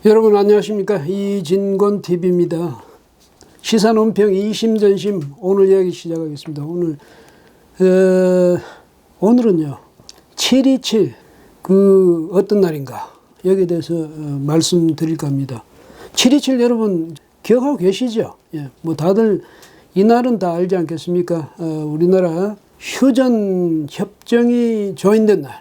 여러분 안녕하십니까? 이진권TV입니다. 시사논평 이심전심 오늘 이야기 시작하겠습니다. 오늘은요 7.27 그 어떤 날인가 여기에 대해서 말씀드릴까 합니다. 7.27 여러분 기억하고 계시죠? 예, 뭐 다들 이 날은 다 알지 않겠습니까? 우리나라 휴전협정이 조인된 날,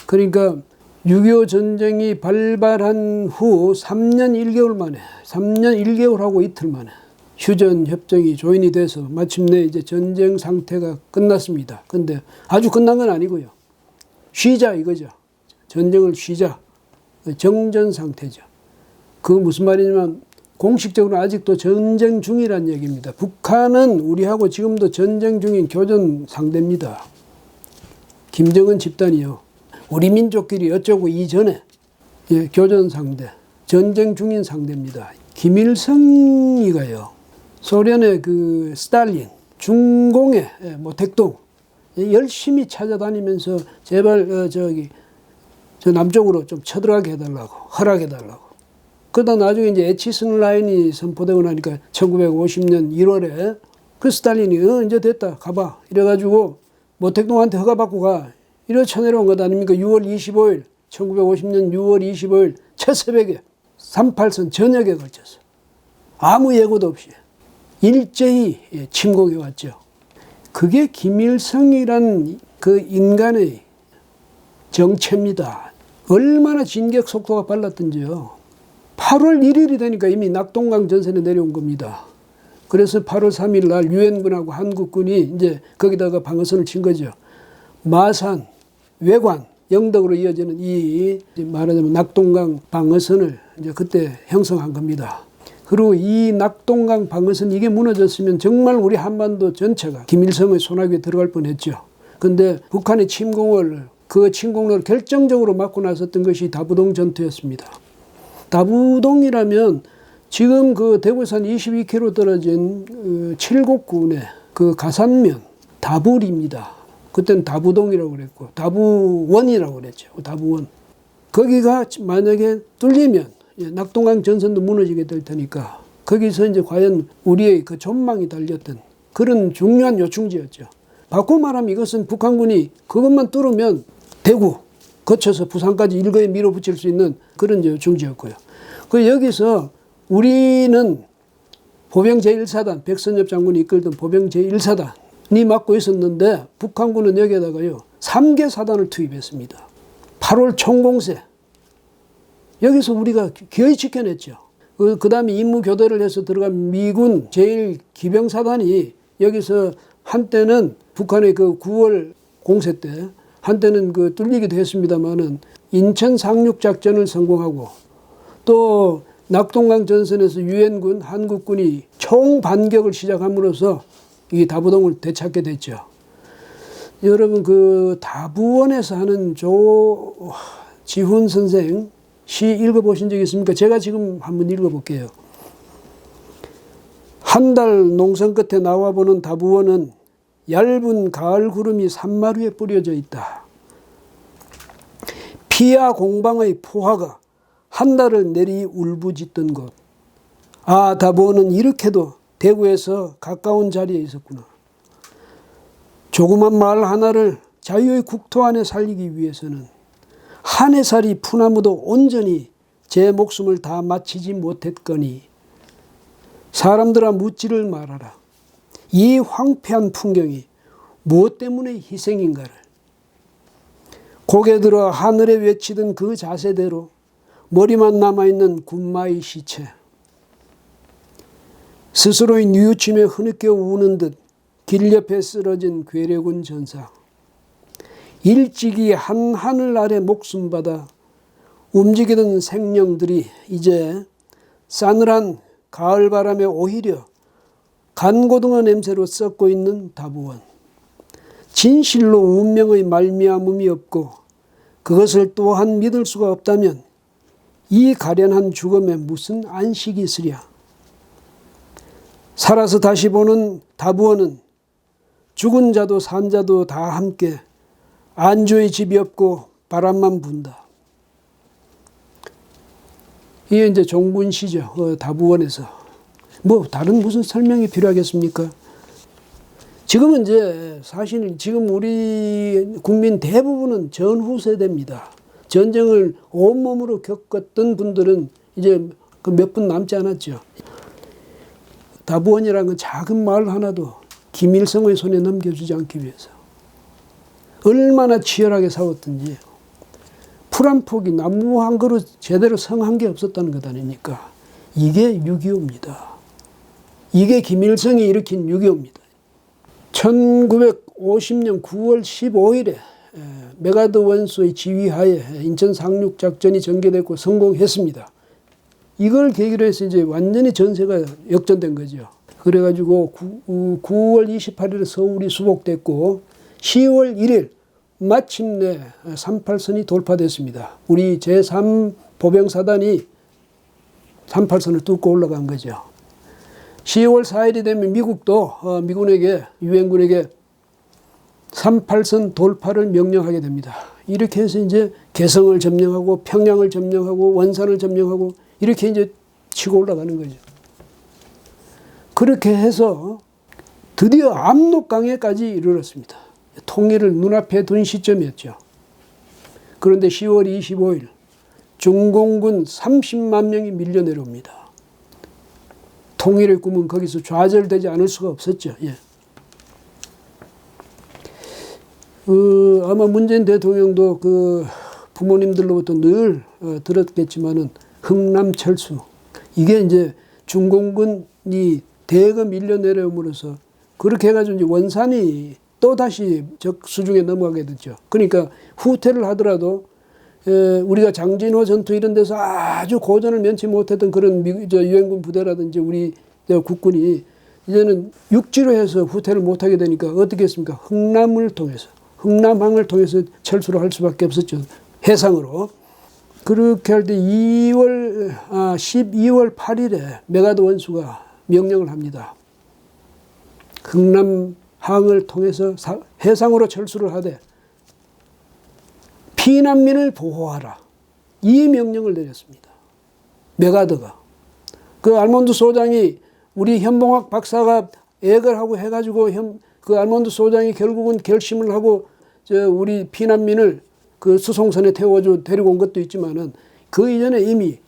그러니까 6.25 전쟁이 발발한 후 3년 1개월 만에, 3년 1개월하고 이틀 만에 휴전협정이 조인이 돼서 마침내 이제 전쟁 상태가 끝났습니다. 근데 아주 끝난 건 아니고요. 쉬자 이거죠. 전쟁을 쉬자. 정전 상태죠. 그건 무슨 말이냐면 공식적으로 아직도 전쟁 중이란 얘기입니다. 북한은 우리하고 지금도 전쟁 중인 교전 상대입니다. 김정은 집단이요. 우리 민족끼리 어쩌고 이전에 교전 상대, 전쟁 중인 상대입니다. 김일성이가요, 소련의 그 스탈린, 중공의 모택동 열심히 찾아다니면서 제발 저 남쪽으로 좀 쳐들어가게 해달라고, 허락해달라고. 그러다 나중에 이제 에치슨 라인이 선포되고 나니까 1950년 1월에 그 스탈린이 이제 됐다 가봐 이래가지고 모택동한테 허가받고 가. 이래 쳐내려온 것 아닙니까? 6월 25일, 1950년 6월 25일 첫 새벽에 38선 전역에 걸쳐서 아무 예고도 없이 일제히 침공해 왔죠. 그게 김일성이란 그 인간의 정체입니다. 얼마나 진격 속도가 빨랐던지요. 8월 1일이 되니까 이미 낙동강 전선에 내려온 겁니다. 그래서 8월 3일 날 유엔군하고 한국군이 이제 거기다가 방어선을 친 거죠. 마산, 외관, 영덕으로 이어지는 이 말하자면 낙동강 방어선을 이제 그때 형성한 겁니다. 그리고 이 낙동강 방어선 이게 무너졌으면 정말 우리 한반도 전체가 김일성의 손아귀에 들어갈 뻔했죠. 근데 북한의 침공을 결정적으로 막고 나섰던 것이 다부동 전투였습니다. 다부동이라면 지금 그 대구에서 한 22km 떨어진 칠곡군의 그 가산면 다불입니다. 그때는 다부동이라고 그랬고 다부원이라고 그랬죠. 다부원. 거기가 만약에 뚫리면 낙동강 전선도 무너지게 될 테니까 거기서 이제 과연 우리의 그 전망이 달렸던 그런 중요한 요충지였죠. 바꿔 말하면 이것은 북한군이 그것만 뚫으면 대구 거쳐서 부산까지 일거에 밀어붙일 수 있는 그런 요충지였고요. 그 여기서 우리는 보병 제1사단 백선엽 장군이 이끌던 보병 제1사단 이 맡고 있었는데 북한군은 여기에다가요 3개 사단을 투입했습니다. 8월 총공세 여기서 우리가 기어이 지켜냈죠. 그 다음에 임무 교대를 해서 들어간 미군 제1기병사단이 여기서 한때는 북한의 그 9월 공세 때 한때는 그 뚫리기도 했습니다만은 인천 상륙작전을 성공하고 또 낙동강 전선에서 유엔군, 한국군이 총반격을 시작함으로써 이 다부동을 되찾게 됐죠. 여러분 그 다부원에서 하는 조지훈 선생 시 읽어보신 적 있습니까? 제가 지금 한번 읽어볼게요. 한 달 농성 끝에 나와보는 다부원은 얇은 가을 구름이 산마루에 뿌려져 있다. 피와 공방의 포화가 한 달을 내리 울부짖던 곳. 아, 다부원은 이렇게도 대구에서 가까운 자리에 있었구나. 조그만 마을 하나를 자유의 국토 안에 살리기 위해서는 한 해살이 푸나무도 온전히 제 목숨을 다 마치지 못했거니 사람들아 묻지를 말아라. 이 황폐한 풍경이 무엇 때문에 희생인가를. 고개 들어 하늘에 외치던 그 자세대로 머리만 남아있는 군마의 시체. 스스로의 뉘우침에 흐느껴 우는 듯 길 옆에 쓰러진 괴뢰군 전사. 일찍이 한 하늘 아래 목숨 받아 움직이던 생명들이 이제 싸늘한 가을바람에 오히려 간고등어 냄새로 썩고 있는 다부원. 진실로 운명의 말미암음이 없고 그것을 또한 믿을 수가 없다면 이 가련한 죽음에 무슨 안식이 있으랴. 살아서 다시 보는 다부원은 죽은 자도 산 자도 다 함께 안주의 집이 없고 바람만 분다. 이게 이제 종군시죠. 다부원에서. 뭐 다른 무슨 설명이 필요하겠습니까? 지금은 이제 사실 지금 우리 국민 대부분은 전후 세대입니다. 전쟁을 온몸으로 겪었던 분들은 이제 그 몇 분 남지 않았죠. 다부원이라는 건 작은 마을 하나도 김일성의 손에 넘겨주지 않기 위해서 얼마나 치열하게 싸웠던지 풀 한 폭이 나무 한 그릇 제대로 성한 게 없었다는 것 아닙니까? 이게 6.25입니다. 이게 김일성이 일으킨 6.25입니다. 1950년 9월 15일에 메가더 원수의 지휘하에 인천 상륙작전이 전개됐고 성공했습니다. 이걸 계기로 해서 이제 완전히 전세가 역전된 거죠. 그래가지고 9월 28일에 서울이 수복됐고 10월 1일 마침내 38선이 돌파됐습니다. 우리 제3보병사단이 38선을 뚫고 올라간 거죠. 10월 4일이 되면 미국도 미군에게 유엔군에게 38선 돌파를 명령하게 됩니다. 이렇게 해서 이제 개성을 점령하고 평양을 점령하고 원산을 점령하고 이렇게 이제 치고 올라가는 거죠. 그렇게 해서 드디어 압록강에까지 이르렀습니다. 통일을 눈앞에 둔 시점이었죠. 그런데 10월 25일 중공군 30만 명이 밀려 내려옵니다. 통일의 꿈은 거기서 좌절되지 않을 수가 없었죠. 예. 아마 문재인 대통령도 그 부모님들로부터 늘 들었겠지만은 흥남철수 이게 이제 중공군이 대거 밀려 내려옴으로써 그렇게 해가지고 이제 원산이 또 다시 적 수중에 넘어가게 됐죠. 그러니까 후퇴를 하더라도 우리가 장진호 전투 이런 데서 아주 고전을 면치 못했던 그런 유엔군 부대라든지 우리 국군이 이제는 육지로 해서 후퇴를 못하게 되니까 어떻게 했습니까? 흥남을 통해서 흥남항을 통해서 철수를 할 수밖에 없었죠. 해상으로. 그렇게 할 때 12월 8일에 메가더 원수가 명령을 합니다. 흥남항을 통해서 해상으로 철수를 하되 피난민을 보호하라. 이 명령을 내렸습니다. 메가더가. 그 알몬드 소장이 우리 현봉학 박사가 액을 하고 해가지고 그 알몬드 소장이 결국은 결심을 하고 우리 피난민을 그 수송선에 태워줘 데리고 온 것도 있지만은 그 이전에 이미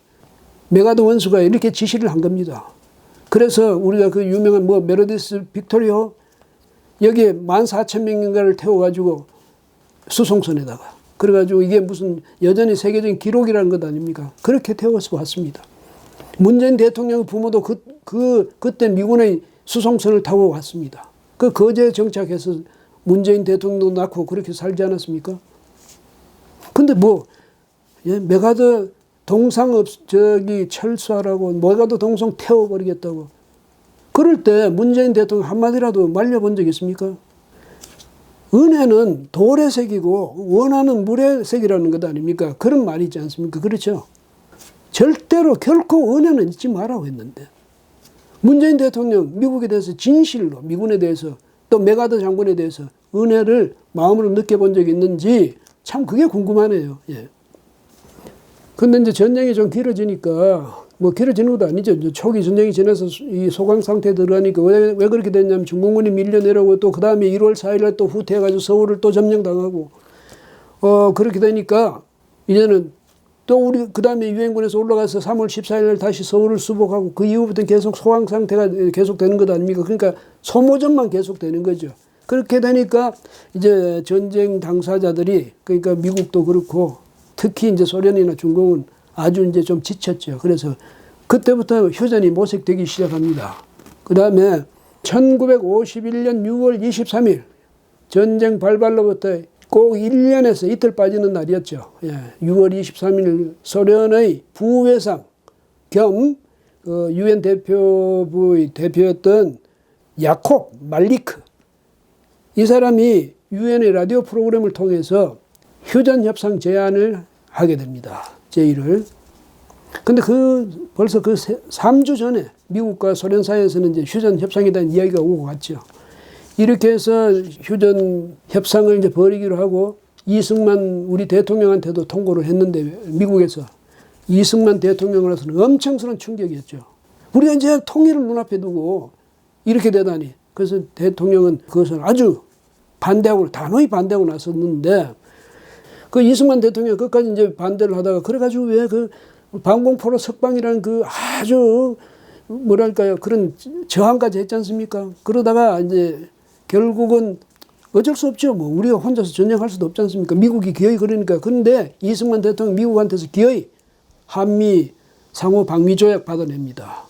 메가더 원수가 이렇게 지시를 한 겁니다. 그래서 우리가 그 유명한 메르디스 빅토리호 여기에 14,000명인가를 태워가지고 수송선에다가 그래가지고 이게 무슨 여전히 세계적인 기록이라는 것 아닙니까? 그렇게 태워서 왔습니다. 문재인 대통령 부모도 그때 미군의 수송선을 타고 왔습니다. 그 거제에 정착해서 문재인 대통령도 낳고 그렇게 살지 않았습니까? 근데 메가더 동상 철수하라고 메가더 동상 태워버리겠다고. 그럴 때 문재인 대통령 한마디라도 말려본 적 있습니까? 은혜는 돌의 색이고 원하는 물의 색이라는 것 아닙니까? 그런 말이 있지 않습니까? 그렇죠? 절대로 결코 은혜는 잊지 말라고 했는데 문재인 대통령 미국에 대해서 진실로 미군에 대해서 또 메가더 장군에 대해서 은혜를 마음으로 느껴본 적이 있는지 참 그게 궁금하네요. 예. 근데 이제 전쟁이 좀 길어지니까 길어지는 것도 아니죠. 초기 전쟁이 지나서 이 소강 상태에 들어가니까 왜 그렇게 됐냐면 중공군이 밀려 내려오고 또 그 다음에 1월 4일에 또 후퇴해가지고 서울을 또 점령당하고 그렇게 되니까 이제는 또 우리 그 다음에 유엔군에서 올라가서 3월 14일 다시 서울을 수복하고 그 이후부터는 계속 소강 상태가 계속되는 것 아닙니까? 그러니까 소모전만 계속되는 거죠. 그렇게 되니까 이제 전쟁 당사자들이 그러니까 미국도 그렇고 특히 이제 소련이나 중공은 아주 이제 좀 지쳤죠. 그래서 그때부터 휴전이 모색되기 시작합니다. 그 다음에 1951년 6월 23일 전쟁 발발로부터 꼭 1년에서 이틀 빠지는 날이었죠. 6월 23일 소련의 부회장 겸 유엔 대표부의 대표였던 야콥 말리크 이 사람이 유엔의 라디오 프로그램을 통해서 휴전 협상 제안을 하게 됩니다. 제의를. 근데 벌써 3주 전에 미국과 소련 사이에서는 이제 휴전 협상에 대한 이야기가 오고 갔죠. 이렇게 해서 휴전 협상을 이제 벌이기로 하고 이승만 우리 대통령한테도 통보를 했는데 미국에서 이승만 대통령으로서는 엄청스러운 충격이었죠. 우리가 이제 통일을 눈앞에 두고 이렇게 되다니. 그래서 대통령은 그것을 아주 반대하고, 단호히 반대하고 나섰는데, 그 이승만 대통령 끝까지 이제 반대를 하다가, 그래가지고 왜 그 방공포로 석방이라는 그 아주 뭐랄까요, 그런 저항까지 했지 않습니까? 그러다가 이제 결국은 어쩔 수 없죠. 뭐 우리가 혼자서 전쟁할 수도 없지 않습니까? 미국이 기어이 그러니까. 그런데 이승만 대통령 미국한테서 기어이 한미 상호 방위 조약 받아냅니다.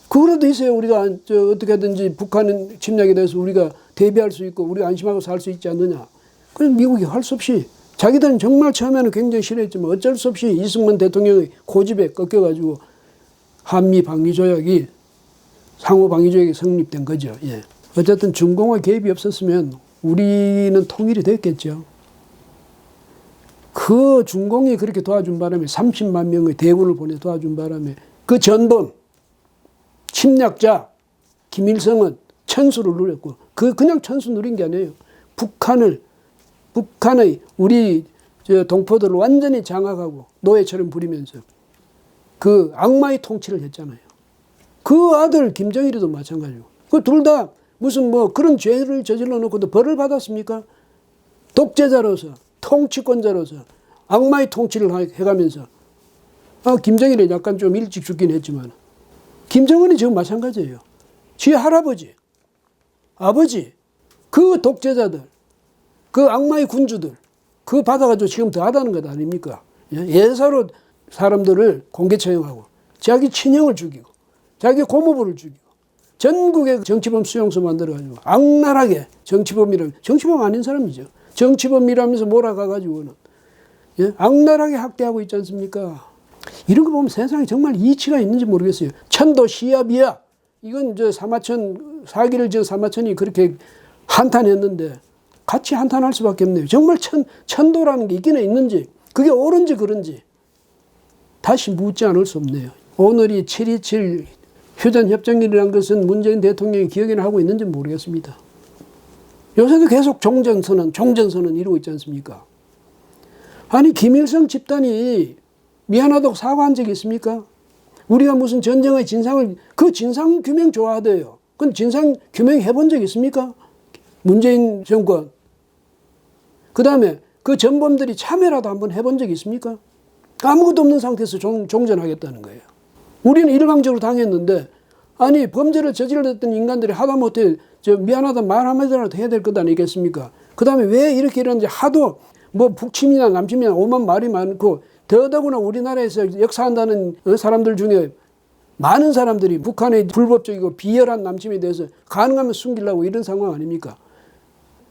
그거라도 있어요. 우리가 어떻게든지 북한 침략에 대해서 우리가 대비할 수 있고 우리가 안심하고 살 수 있지 않느냐. 그래서 미국이 할 수 없이, 자기들은 정말 처음에는 굉장히 싫어했지만 어쩔 수 없이 이승만 대통령의 고집에 꺾여가지고 한미 방위 조약이, 상호 방위 조약이 성립된 거죠. 예. 어쨌든 중공의 개입이 없었으면 우리는 통일이 됐겠죠. 그 중공이 그렇게 도와준 바람에 30만 명의 대군을 보내 도와준 바람에 그 전범 침략자 김일성은 천수를 누렸고, 그냥 천수 누린 게 아니에요. 북한의 우리 동포들을 완전히 장악하고 노예처럼 부리면서 그 악마의 통치를 했잖아요. 그 아들 김정일이도 마찬가지고. 그 둘 다 무슨 뭐 그런 죄를 저질러 놓고도 벌을 받았습니까? 독재자로서, 통치권자로서 악마의 통치를 해가면서. 김정일이 약간 좀 일찍 죽긴 했지만 김정은이 지금 마찬가지예요. 지 할아버지, 아버지, 그 독재자들, 그 악마의 군주들, 그거 받아가지고 지금 더 하다는 것 아닙니까? 예사로 사람들을 공개 처형하고, 자기 친형을 죽이고, 자기 고모부를 죽이고, 전국에 정치범 수용소 만들어가지고, 악랄하게 정치범 아닌 사람이죠. 정치범이라면서 몰아가가지고는, 악랄하게 학대하고 있지 않습니까? 이런 거 보면 세상에 정말 이치가 있는지 모르겠어요. 천도 시합이야. 이건 사기를 지은 사마천이 그렇게 한탄했는데 같이 한탄할 수밖에 없네요. 정말 천도라는 게 있기는 있는지, 그게 옳은지 그른지 다시 묻지 않을 수 없네요. 오늘이 7.27 휴전협정일이라는 것은 문재인 대통령이 기억이나 하고 있는지 모르겠습니다. 요새도 계속 종전선언 이루고 있지 않습니까? 아니, 김일성 집단이 미안하다고 사과한 적이 있습니까? 우리가 무슨 전쟁의 그 진상 규명 좋아하대요. 그건 진상 규명 해본 적 있습니까? 문재인 정권. 그 다음에 그 전범들이 참여라도 한번 해본 적이 있습니까? 아무것도 없는 상태에서 종전하겠다는 거예요. 우리는 일방적으로 당했는데, 아니, 범죄를 저질렀던 인간들이 하다못해 미안하다 말 한마디라도 해야 될 것 아니겠습니까? 그 다음에 왜 이렇게 이러는지 하도 뭐 북침이나 남침이나 오만 말이 많고, 더더구나 우리나라에서 역사한다는 사람들 중에 많은 사람들이 북한의 불법적이고 비열한 남침에 대해서 가능하면 숨기려고 이런 상황 아닙니까?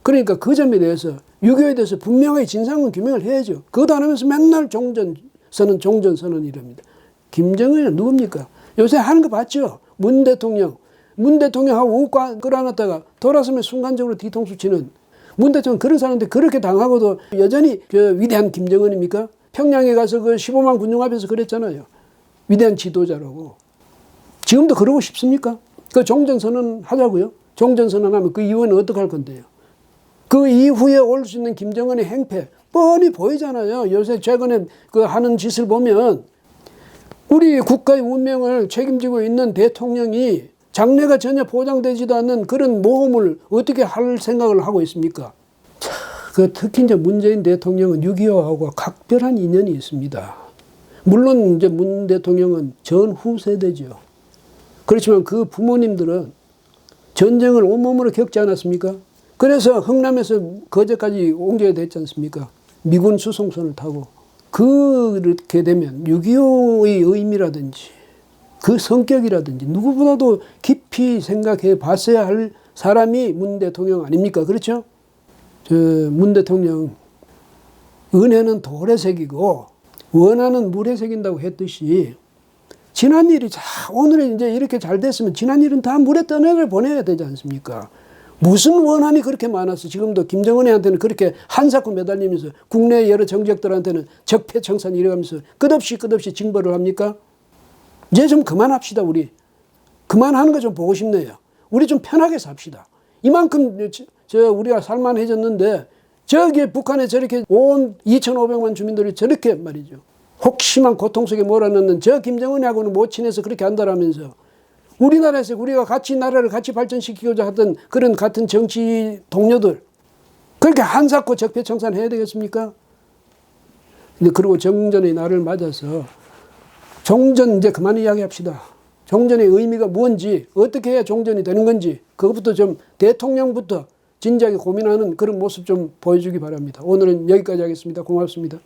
그러니까 그 점에 대해서 6.25에 대해서 분명히 진상은 규명을 해야죠. 그것도 안 하면서 맨날 종전선언 이랍니다. 김정은은 누굽니까? 요새 하는 거 봤죠? 문 대통령하고 우과 끌어안았다가 돌아서면 순간적으로 뒤통수 치는 문 대통령, 그런 사람인데 그렇게 당하고도 여전히 그 위대한 김정은입니까? 평양에 가서 그 15만 군중 앞에서 그랬잖아요. 위대한 지도자라고. 지금도 그러고 싶습니까? 그 종전선언 하자고요? 종전선언하면 그 이후에는 어떡할 건데요? 그 이후에 올 수 있는 김정은의 행패 뻔히 보이잖아요. 요새 최근에 그 하는 짓을 보면 우리 국가의 운명을 책임지고 있는 대통령이 장래가 전혀 보장되지도 않는 그런 모험을 어떻게 할 생각을 하고 있습니까? 특히 이제 문재인 대통령은 6.25하고 각별한 인연이 있습니다. 물론 이제 문 대통령은 전후 세대죠. 그렇지만 그 부모님들은 전쟁을 온몸으로 겪지 않았습니까? 그래서 흥남에서 거제까지 옮겨야 됐지 않습니까? 미군 수송선을 타고. 그렇게 되면 6.25의 의미라든지 그 성격이라든지 누구보다도 깊이 생각해 봤어야 할 사람이 문 대통령 아닙니까? 그렇죠? 문 대통령, 은혜는 돌에 새기고 원한은 물에 새긴다고 했듯이 지난 일이 오늘 이제 이렇게 잘 됐으면 지난 일은 다 물에 떠내려 보내야 되지 않습니까? 무슨 원한이 그렇게 많아서 지금도 김정은한테는 그렇게 한사코 매달리면서 국내 여러 정적들한테는 적폐청산 이래가면서 끝없이 징벌을 합니까? 이제 좀 그만합시다. 우리 그만하는 거 좀 보고 싶네요. 우리 좀 편하게 삽시다. 이만큼 우리가 살만해졌는데 저기 북한에 저렇게 온 2,500만 주민들이 저렇게 말이죠. 혹시만 고통 속에 몰아넣는 저 김정은하고는 못 친해서 그렇게 한다라면서 우리나라에서 우리가 같이 나라를 같이 발전시키고자 하던 그런 같은 정치 동료들 그렇게 한사코 적폐청산해야 되겠습니까? 근데 그리고 정전의 날을 맞아서 종전 이제 그만 이야기합시다. 종전의 의미가 뭔지 어떻게 해야 종전이 되는 건지 그것부터 좀 대통령부터 진지하게 고민하는 그런 모습 좀 보여주기 바랍니다. 오늘은 여기까지 하겠습니다. 고맙습니다.